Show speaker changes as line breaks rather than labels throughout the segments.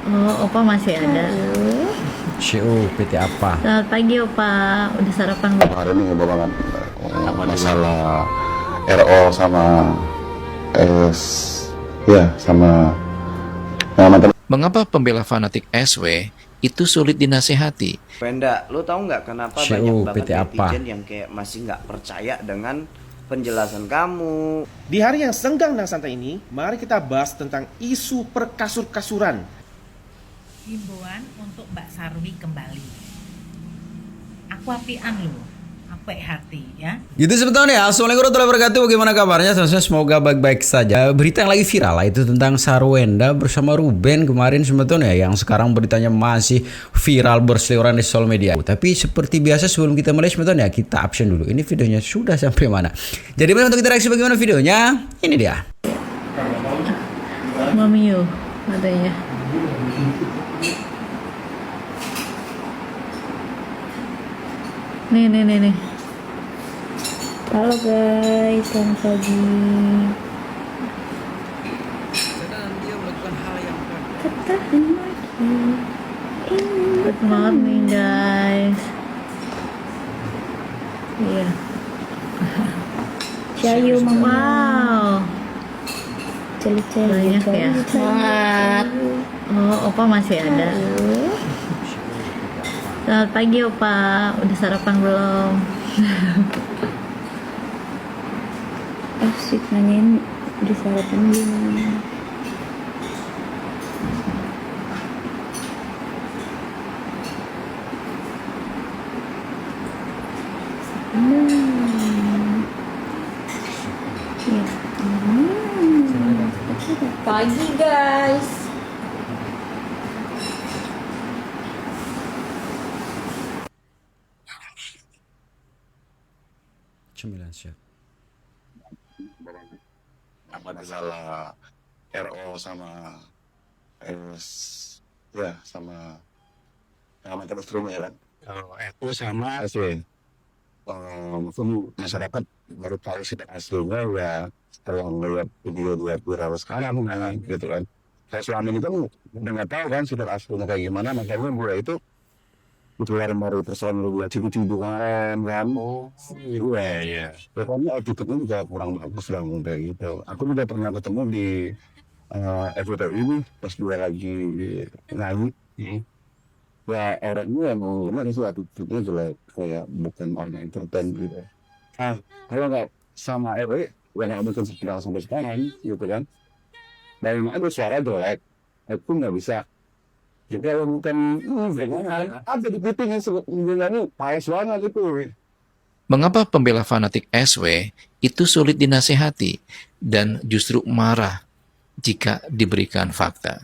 Oh, Opa masih ada.
CEO PT apa?
Selamat pagi, Opa. Udah sarapan belum?
Hari ini heboh banget masalah RO sama S ya sama teman.
Mengapa pembela fanatik SW itu sulit dinasehati?
Wenda, lu tahu nggak kenapa
CEO,
banyak banget
PT apa?
netizen yang kayak masih nggak percaya dengan penjelasan kamu?
Di hari yang senggang dan santai ini, mari kita bahas tentang isu perkasur-kasuran.
Himbauan untuk Mbak Sarwi kembali. Aku apian loh, aku hati ya.
Gitu sebetulnya. Assalamualaikum warahmatullahi wabarakatuh. Bagaimana kabarnya? Semoga baik-baik saja. Berita yang lagi viral lah itu tentang Sarwenda bersama Ruben kemarin sebetulnya, yang sekarang beritanya masih viral berseliweran di sosial media. Tapi seperti biasa sebelum kita mulai sebetulnya kita absen dulu. Ini videonya sudah sampai mana? Jadi untuk kita reaksi bagaimana videonya? Ini dia.
Mami yo, katanya. Nih. Halo guys, selamat pagi.
Sedang dia melakukan hal yang
Ketahan lagi. Good morning guys. Iya.
Cayu mama.
Wow.
Celi-celi.
Banyak ya.
Semangat.
Oh, Opa masih ada. Selamat pagi, Opa. Udah sarapan belum?
Asik nanyain di sarapan gimana. Ya. Pagi guys.
cemilan siap.
Apa masalah RO sama S ya sama terus ya kan. Kalau RO sama SW masyarakat baru tahu sih aslinya ya setelah melihat video dua viral sekarang kan gitu kan. Saya selama ini kan udah nggak tahu kan sudah aslinya kayak gimana, makanya gue itu keluaran baru persoalan lu buat cipu-cipu kemarin kan. Gue ya pokoknya attitude-nya juga kurang bagus lah kayak gitu. Aku udah pernah ketemu di FWTU ini pas gue lagi nyanyi. Ya orangnya emang gimana sih, attitude-nya jelek, kayak bukan orang entertain gitu. Kalau nggak sama RW gue nggak mungkin sekitar sampai sekarang gitu kan. Dan emang ada suara jelek, aku nggak bisa. Jadi kalau bukan ada di piting yang sebenarnya paes banget itu.
Mengapa pembela fanatik SW itu sulit dinasehati dan justru marah jika diberikan fakta?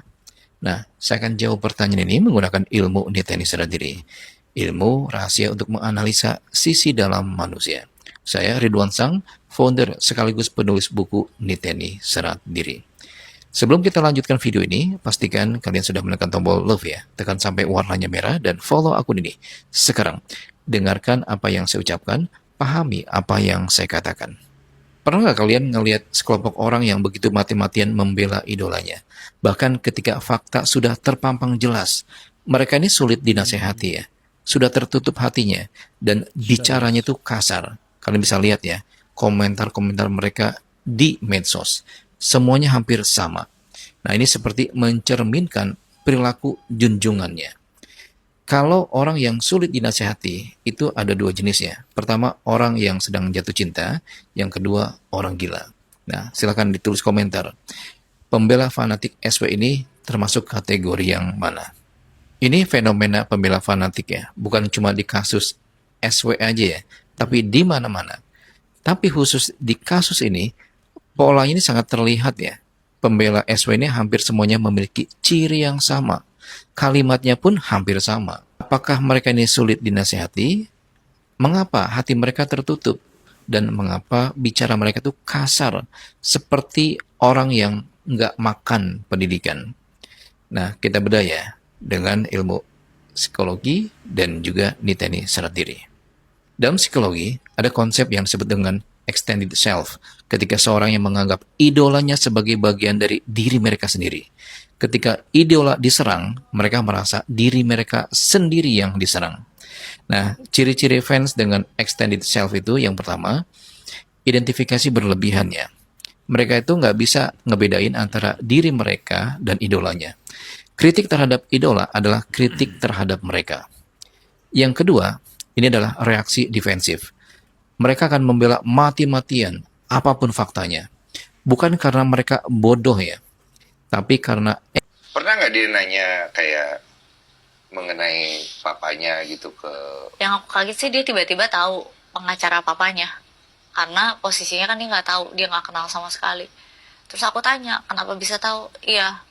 Nah, saya akan jawab pertanyaan ini menggunakan ilmu Niteni Sadar Diri. Ilmu rahasia untuk menganalisa sisi dalam manusia. Saya Ridwan Sang, founder sekaligus penulis buku Niteni Sadar Diri. Sebelum kita lanjutkan video ini, pastikan kalian sudah menekan tombol love ya. Tekan sampai warnanya merah dan follow akun ini. Sekarang, dengarkan apa yang saya ucapkan, pahami apa yang saya katakan. Pernah nggak kalian ngelihat sekelompok orang yang begitu mati-matian membela idolanya? Bahkan ketika fakta sudah terpampang jelas, mereka ini sulit dinasehati ya. Sudah tertutup hatinya dan bicaranya itu kasar. Kalian bisa lihat ya, komentar-komentar mereka di medsos. Semuanya hampir sama. Nah, ini seperti mencerminkan perilaku junjungannya. Kalau orang yang sulit dinasehati, itu ada dua jenis ya. Pertama, orang yang sedang jatuh cinta. Yang kedua, orang gila. Nah, silakan ditulis komentar. Pembela fanatik SW ini termasuk kategori yang mana? Ini fenomena pembela fanatik ya. Bukan cuma di kasus SW aja ya, tapi di mana-mana. Tapi khusus di kasus ini, polanya ini sangat terlihat ya. Pembela SW ini hampir semuanya memiliki ciri yang sama. Kalimatnya pun hampir sama. Apakah mereka ini sulit dinasehati? Mengapa hati mereka tertutup? Dan mengapa bicara mereka itu kasar? Seperti orang yang nggak makan pendidikan. Nah, kita bedah ya dengan ilmu psikologi dan juga Niteni Sadar Diri. Dalam psikologi, ada konsep yang disebut dengan extended self. Ketika seorang yang menganggap idolanya sebagai bagian dari diri mereka sendiri. Ketika idola diserang, mereka merasa diri mereka sendiri yang diserang. Nah, ciri-ciri fans dengan extended self itu yang pertama, identifikasi berlebihannya. Mereka itu nggak bisa ngebedain antara diri mereka dan idolanya. Kritik terhadap idola adalah kritik terhadap mereka. Yang kedua, ini adalah reaksi defensif. Mereka akan membela mati-matian apapun faktanya. Bukan karena mereka bodoh ya, tapi karena
Pernah nggak dia nanya kayak mengenai papanya gitu ke...
Yang aku kaget sih dia tiba-tiba tahu pengacara papanya. Karena posisinya kan dia nggak tahu, dia nggak kenal sama sekali. Terus aku tanya, kenapa bisa tahu? Iya,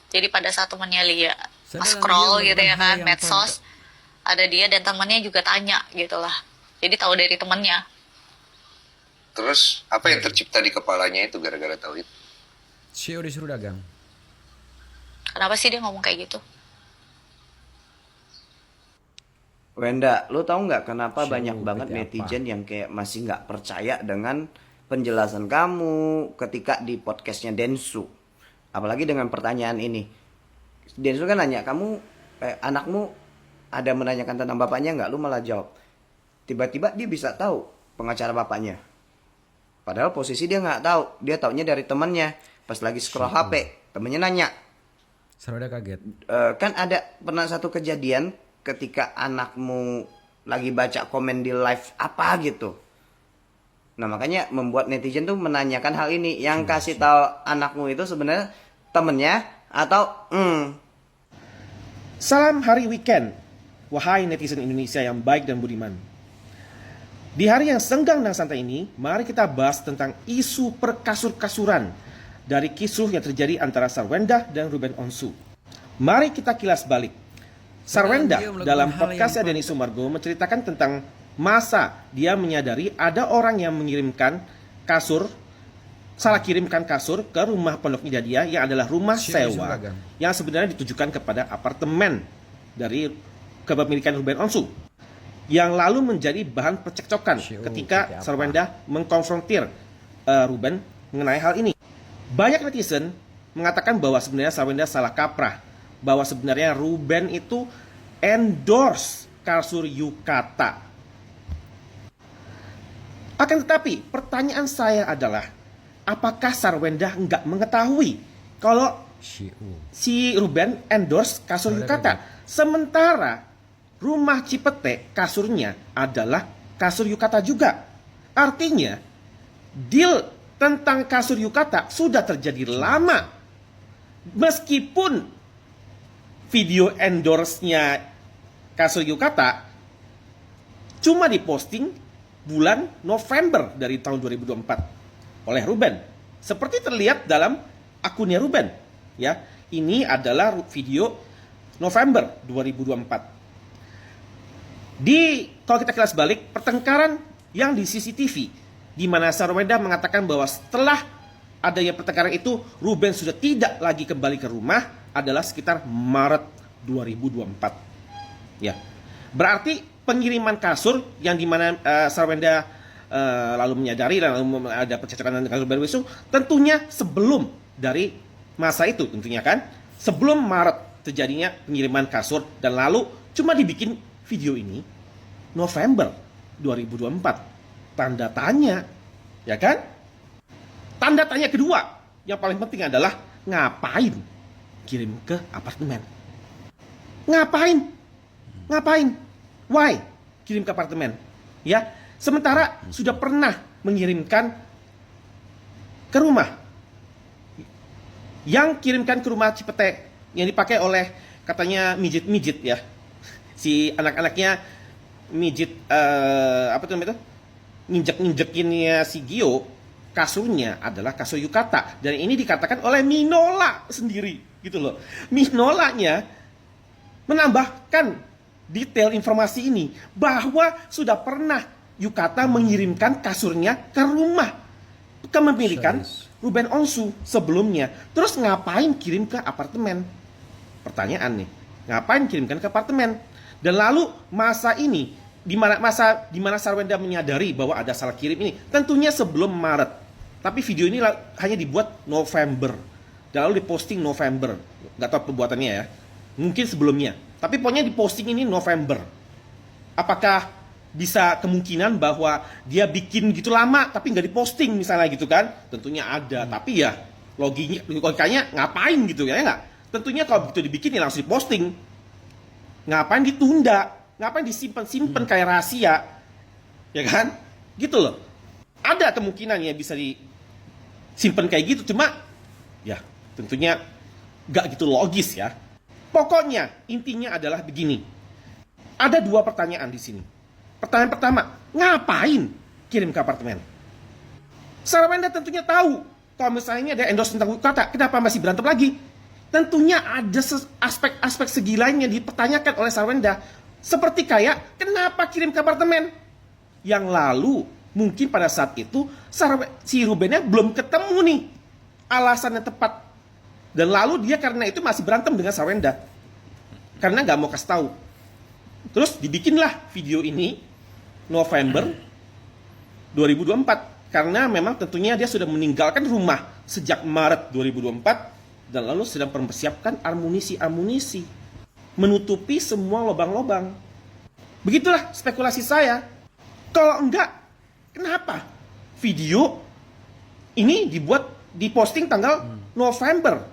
jadi pada saat temannya Lia scroll gitu ya kan, medsos, ada dia dan temannya juga tanya gitu lah. Jadi tahu dari temannya.
Terus apa yang tercipta di kepalanya itu gara-gara tahu itu?
Sio disuruh dagang.
Kenapa sih dia ngomong kayak gitu?
Wenda, lu tahu nggak kenapa
Show
banyak banget
PT
netizen yang kayak masih nggak percaya dengan penjelasan kamu ketika di podcastnya Densu? Apalagi dengan pertanyaan ini. Densu kan nanya, kamu anakmu ada menanyakan tentang bapaknya nggak? Lu malah jawab. Tiba-tiba dia bisa tahu pengacara bapaknya. Padahal posisi dia nggak tahu. Dia taunya dari temannya. Pas lagi scroll HP, temennya nanya.
Sarwenda kaget.
Kan ada pernah satu kejadian ketika anakmu lagi baca komen di live apa gitu. Nah makanya membuat netizen tuh menanyakan hal ini. Yang kasih tahu anakmu itu sebenarnya temennya atau
Salam hari weekend, wahai netizen Indonesia yang baik dan budiman. Di hari yang senggang dan santai ini, mari kita bahas tentang isu perkasur-kasuran dari kisruh yang terjadi antara Sarwenda dan Ruben Onsu. Mari kita kilas balik. Sarwenda dalam podcastnya Denny Sumargo menceritakan tentang masa dia menyadari ada orang yang mengirimkan kasur, salah kirimkan kasur ke rumah pondoknya dia yang adalah rumah sewa yang sebenarnya ditujukan kepada apartemen dari kepemilikan Ruben Onsu, yang lalu menjadi bahan percekcokan ketika Sarwenda mengkonfrontir Ruben mengenai hal ini. Banyak netizen mengatakan bahwa sebenarnya Sarwenda salah kaprah, bahwa sebenarnya Ruben itu endorse kasur yukata. Akan tetapi pertanyaan saya adalah, apakah Sarwenda nggak mengetahui kalau si Ruben endorse kasur yukata, sementara rumah Cipete kasurnya adalah kasur yukata juga. Artinya deal tentang kasur yukata sudah terjadi lama. Meskipun video endorse-nya kasur yukata cuma diposting bulan November dari tahun 2024 oleh Ruben. Seperti terlihat dalam akunnya Ruben, ya. Ini adalah video November 2024. Kalau kita kilas balik, pertengkaran yang di CCTV, di mana Sarwenda mengatakan bahwa setelah adanya pertengkaran itu, Ruben sudah tidak lagi kembali ke rumah, adalah sekitar Maret 2024. Ya, berarti pengiriman kasur yang dimana Sarwenda lalu menyadari dan lalu ada percakapan dengan kasur baru itu tentunya sebelum dari masa itu, tentunya kan sebelum Maret terjadinya pengiriman kasur, dan lalu cuma dibikin video ini November 2024. Tanda tanya, ya kan? Tanda tanya kedua yang paling penting adalah ngapain kirim ke apartemen? Ngapain? Why kirim ke apartemen? Ya, sementara sudah pernah mengirimkan ke rumah. Yang kirimkan ke rumah Cipete yang dipakai oleh katanya mijit-mijit ya. Si anak-anaknya mijit apa tuh namanya itu? Nginjek-nginjekinnya si Gio, kasurnya adalah kasur yukata, dan ini dikatakan oleh Minola sendiri gitu loh. Minolanya menambahkan detail informasi ini bahwa sudah pernah yukata mengirimkan kasurnya ke rumah kepemilikan Ruben Onsu sebelumnya. Terus ngapain kirim ke apartemen? Pertanyaan nih, ngapain kirimkan ke apartemen? Dan lalu masa ini di mana Sarwenda menyadari bahwa ada salah kirim ini? Tentunya sebelum Maret. Tapi video ini hanya dibuat November. Dan lalu diposting November. Nggak tahu pembuatannya ya. Mungkin sebelumnya. Tapi pokoknya diposting ini November. Apakah bisa kemungkinan bahwa dia bikin gitu lama tapi nggak diposting misalnya gitu kan? Tentunya ada. Tapi ya logikanya ngapain gitu ya nggak? Tentunya kalau begitu dibikin ya langsung diposting. Ngapain ditunda? Ngapain disimpan kayak rahasia? Ya kan? Gitu loh. Ada kemungkinan ya bisa disimpan kayak gitu. Cuma ya tentunya gak gitu logis ya. Pokoknya intinya adalah begini. Ada 2 pertanyaan di sini. Pertanyaan pertama, ngapain kirim ke apartemen? Sarwenda tentunya tahu kalau misalnya ada endorse tentang kata, kenapa masih berantem lagi? Tentunya ada aspek-aspek segi lain yang dipertanyakan oleh Sarwenda. Seperti kayak, kenapa kirim ke apartemen? Yang lalu, mungkin pada saat itu, si Rubennya belum ketemu nih alasan yang tepat. Dan lalu dia karena itu masih berantem dengan Sarwenda. Karena nggak mau kasih tahu. Terus dibikinlah video ini November 2024. Karena memang tentunya dia sudah meninggalkan rumah sejak Maret 2024. Dan lalu sedang mempersiapkan amunisi menutupi semua lubang-lubang. Begitulah spekulasi saya. Kalau enggak, kenapa video ini diposting tanggal November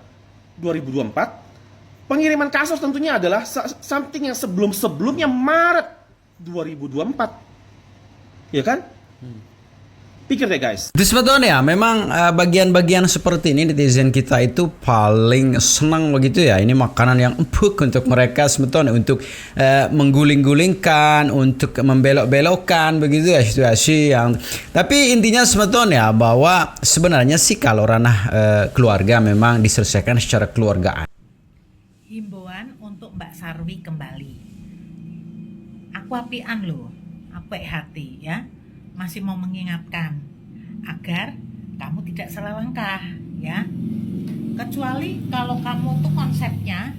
2024? Pengiriman kasus tentunya adalah something yang sebelum-sebelumnya Maret 2024. Ya kan? Pikir deh guys.
Itu sebetulnya memang bagian-bagian seperti ini netizen kita itu paling senang begitu ya. Ini makanan yang empuk untuk mereka sebetulnya, untuk mengguling-gulingkan, untuk membelok-belokkan begitu ya situasi yang. Tapi intinya sebetulnya bahwa sebenarnya sih kalau ranah keluarga memang diselesaikan secara keluargaan.
Himbauan untuk Mbak Sarwi kembali. Aku apian loh, aku hati ya. Masih mau mengingatkan agar kamu tidak salah langkah ya. Kecuali kalau kamu tuh konsepnya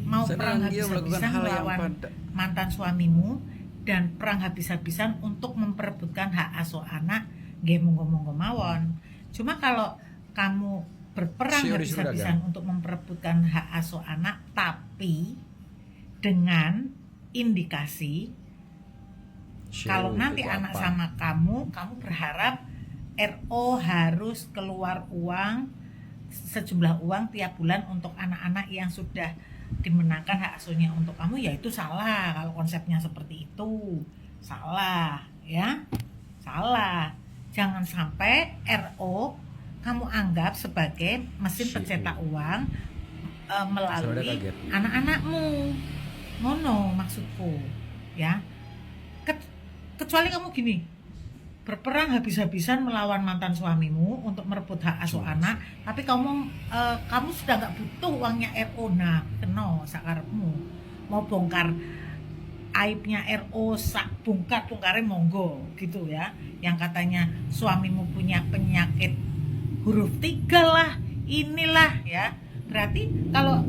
mau perang habis-habisan melawan mantan suamimu dan perang habis-habisan untuk memperebutkan hak asuh anak, nggih monggo-monggo mawon. Cuma kalau kamu berperang habis-habisan untuk memperebutkan hak asuh anak tapi dengan indikasi kalau nanti anak sama kamu berharap RO harus keluar uang sejumlah uang tiap bulan untuk anak-anak yang sudah dimenangkan hak asuhnya untuk kamu, ya itu salah. Kalau konsepnya seperti itu salah ya, salah. Jangan sampai RO kamu anggap sebagai mesin pencetak uang melalui anak-anakmu. Ngono maksudku ya. Kecuali kamu gini, berperang habis-habisan melawan mantan suamimu untuk merebut hak asuh anak, tapi kamu sudah nggak butuh uangnya RO, nah kena sakarepmu. Mau bongkar aibnya RO, sak bongkarnya monggo gitu ya. Yang katanya suamimu punya penyakit huruf 3 lah, inilah ya. Berarti kalau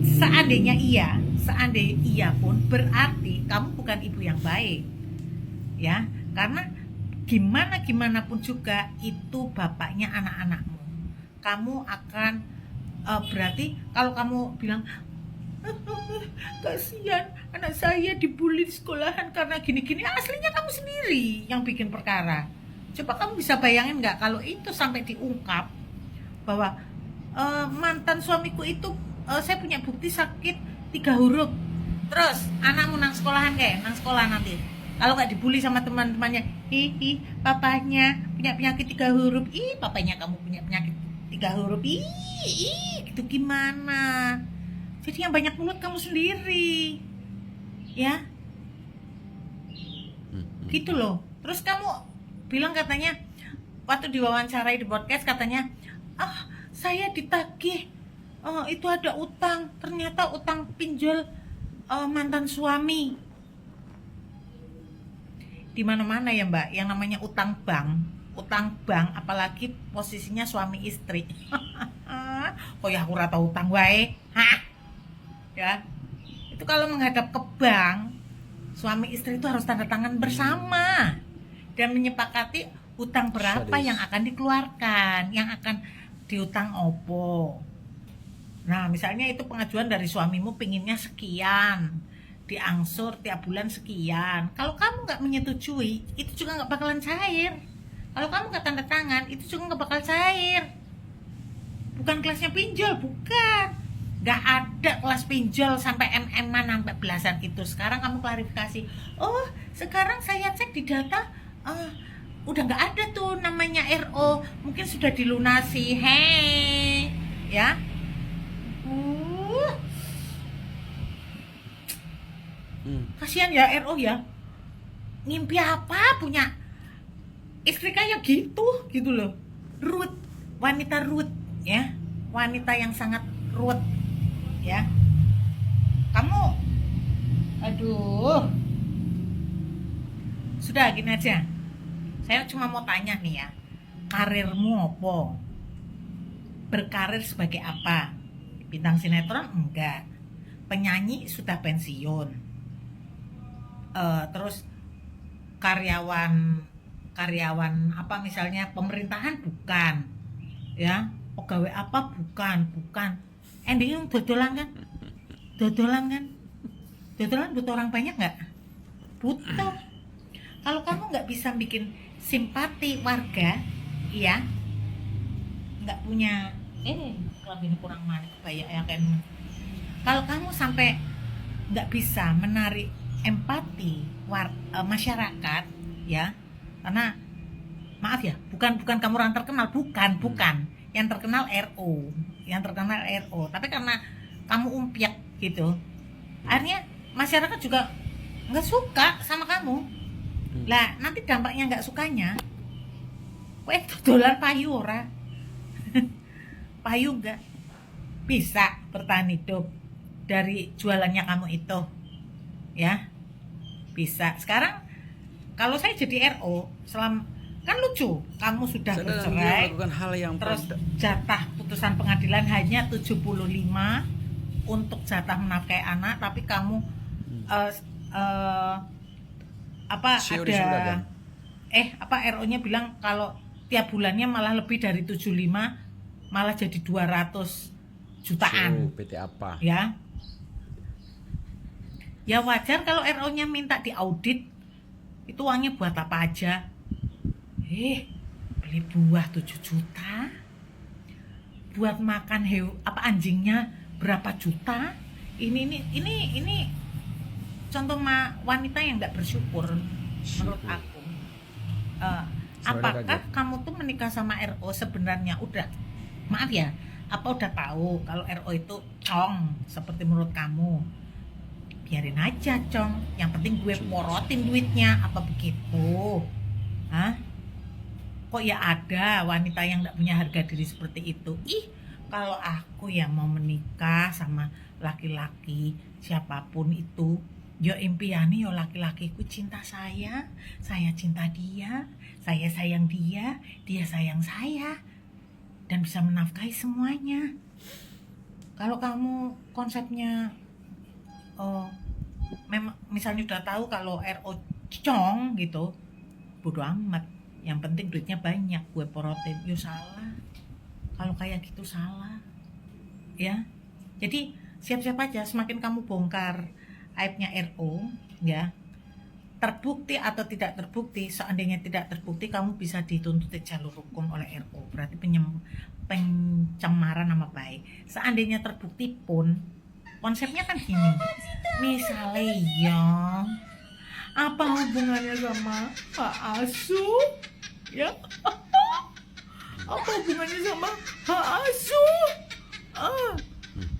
seandainya iya pun berarti kamu bukan ibu yang baik. Ya, karena gimana pun juga itu bapaknya anak-anakmu. Kamu akan berarti kalau kamu bilang kasihan anak saya dibully di sekolahan karena gini-gini, aslinya kamu sendiri yang bikin perkara. Coba kamu bisa bayangin nggak kalau itu sampai diungkap bahwa mantan suamiku itu saya punya bukti sakit 3 huruf. Terus anakmu nang sekolahan nang sekolah nanti. Kalau nggak dibully sama teman-temannya, papanya punya penyakit 3 huruf, papanya kamu punya penyakit 3 huruf, gitu gimana? Jadi yang banyak mulut kamu sendiri, ya, gitu loh. Terus kamu bilang katanya, waktu diwawancarai di podcast katanya, saya ditagih, itu ada utang, ternyata utang pinjol mantan suami. Di mana-mana ya Mbak, yang namanya utang bank apalagi posisinya suami istri. Oh ya aku rata utang wae. Ya. Itu kalau menghadap ke bank Suami istri itu harus tanda tangan bersama dan menyepakati utang berapa
Sadis.
yang akan dikeluarkan, yang akan diutang opo. Nah, misalnya itu pengajuan dari suamimu pinginnya sekian, diangsur tiap bulan sekian. Kalau kamu nggak menyetujui, itu juga nggak bakalan cair. Kalau kamu nggak tanda tangan, itu juga nggak bakal cair. Bukan kelasnya pinjol, bukan. Nggak ada kelas pinjol sampai MM-an sampai belasan itu. Sekarang kamu klarifikasi. Oh, sekarang saya cek di data, udah nggak ada tuh namanya RO. Mungkin sudah dilunasi. Hei, ya. Kasihan ya RO ya. Ngimpi apa punya istri kayak gitu loh. Ruth, wanita Ruth ya. Wanita yang sangat Ruth ya. Kamu aduh. Sudah gini aja. Saya cuma mau tanya nih ya. Karirmu apa? Berkarir sebagai apa? Bintang sinetron enggak. Penyanyi sudah pensiun. Terus karyawan apa misalnya pemerintahan bukan. Ya, pegawai apa bukan. Endingnya dodolan kan? Dodolan butuh orang banyak nggak? Butuh. Kalau kamu nggak bisa bikin simpati warga, iya, nggak punya, kalau ini kurang banyak ya kan. Kalau kamu sampai nggak bisa menarik empati masyarakat, ya, karena maaf ya, bukan kamu orang terkenal, bukan. Yang terkenal RO, tapi karena kamu umpiak gitu, akhirnya masyarakat juga nggak suka sama kamu. Lah nanti dampaknya nggak sukanya, dolar payu ora, payu nggak bisa bertahan hidup dari jualannya kamu itu, ya bisa. Sekarang kalau saya jadi RO, kan lucu, kamu sudah bercerai,
melakukan hal yang
terus jatah putusan pengadilan hanya 75 untuk jatah menafkahi anak, tapi kamu RO-nya bilang kalau tiap bulannya malah lebih dari 75, malah jadi 200 jutaan.
PT apa?
Ya wajar kalau RO-nya minta diaudit, itu uangnya buat apa aja. Beli buah 7 juta, buat makan anjingnya berapa juta. Ini contoh wanita yang nggak bersyukur menurut aku. Apakah kamu tuh menikah sama RO sebenarnya udah, maaf ya, apa udah tahu kalau RO itu cong seperti menurut kamu? Biarin aja cong, yang penting gue porotin duitnya, apa begitu? Hah? Kok ya ada wanita yang gak punya harga diri seperti itu? Kalau aku ya mau menikah sama laki-laki siapapun itu, yo impiannya yo laki-lakiku cinta saya cinta dia, saya sayang dia sayang saya, dan bisa menafkahi semuanya. Kalau kamu konsepnya memang misalnya udah tahu kalau RO cong gitu, bodo amat, yang penting duitnya banyak, gue porotin, yo salah. Kalau kayak gitu salah, ya. Jadi siap-siap aja, semakin kamu bongkar aibnya RO, ya, terbukti atau tidak terbukti. Seandainya tidak terbukti, kamu bisa dituntut di jalur hukum oleh RO, berarti pencemaran nama baik. Seandainya terbukti pun, konsepnya kan gini, misalnya ya, apa hubungannya sama Pak Asu? Ya, apa hubungannya sama Pak Asu?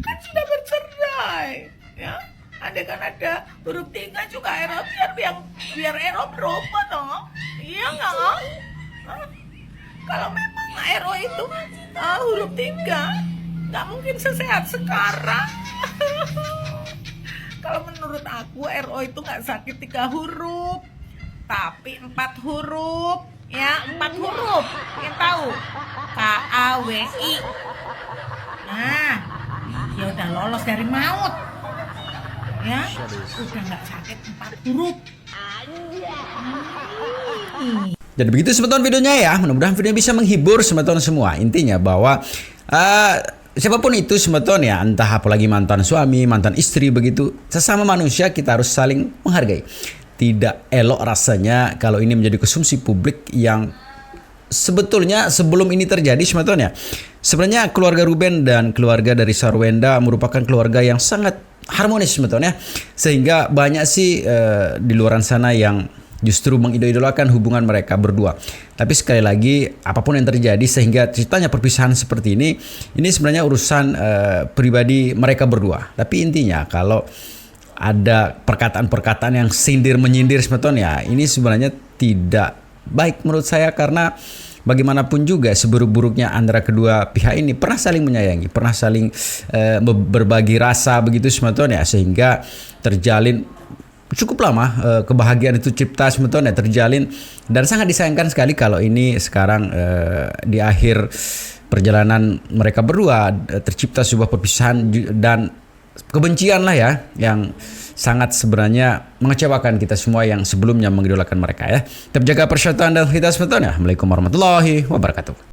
Kan sudah bercerai, ya. Andai kan ada huruf 3 juga Ero, biar Ero berubah toh. Iya nggak? Kalau memang Ero itu huruf 3, nggak mungkin sesehat sekarang. Kalau menurut aku RO itu nggak sakit 3 huruf, tapi 4 huruf, ya 4 huruf. Yang tahu? KAWI. Nah, ya udah lolos dari maut. ya udah nggak sakit 4 huruf.
Jadi begitu sebetulnya videonya ya. Mudah-mudahan video bisa menghibur sebetulnya semua. Intinya bahwa siapapun itu sebetulnya, entah apalagi mantan suami, mantan istri begitu, sesama manusia kita harus saling menghargai. Tidak elok rasanya kalau ini menjadi konsumsi publik yang sebetulnya sebelum ini terjadi sebetulnya. Sebenarnya keluarga Ruben dan keluarga dari Sarwenda merupakan keluarga yang sangat harmonis sebetulnya. Sehingga banyak sih di luar sana yang justru mengidolakan hubungan mereka berdua. Tapi sekali lagi, apapun yang terjadi sehingga ceritanya perpisahan seperti ini sebenarnya urusan pribadi mereka berdua. Tapi intinya kalau ada perkataan-perkataan yang sindir menyindir sebetulnya, ini sebenarnya tidak baik menurut saya, karena bagaimanapun juga seburuk-buruknya antara kedua pihak ini pernah saling menyayangi, pernah saling berbagi rasa begitu sebetulnya, sehingga terjalin cukup lama kebahagiaan itu cipta sebetulnya terjalin, dan sangat disayangkan sekali kalau ini sekarang di akhir perjalanan mereka berdua tercipta sebuah perpisahan dan kebencian lah ya, yang sangat sebenarnya mengecewakan kita semua yang sebelumnya mengidolakan mereka ya. Tetap jaga persatuan dan kita sebetulnya. Assalamualaikum warahmatullahi wabarakatuh.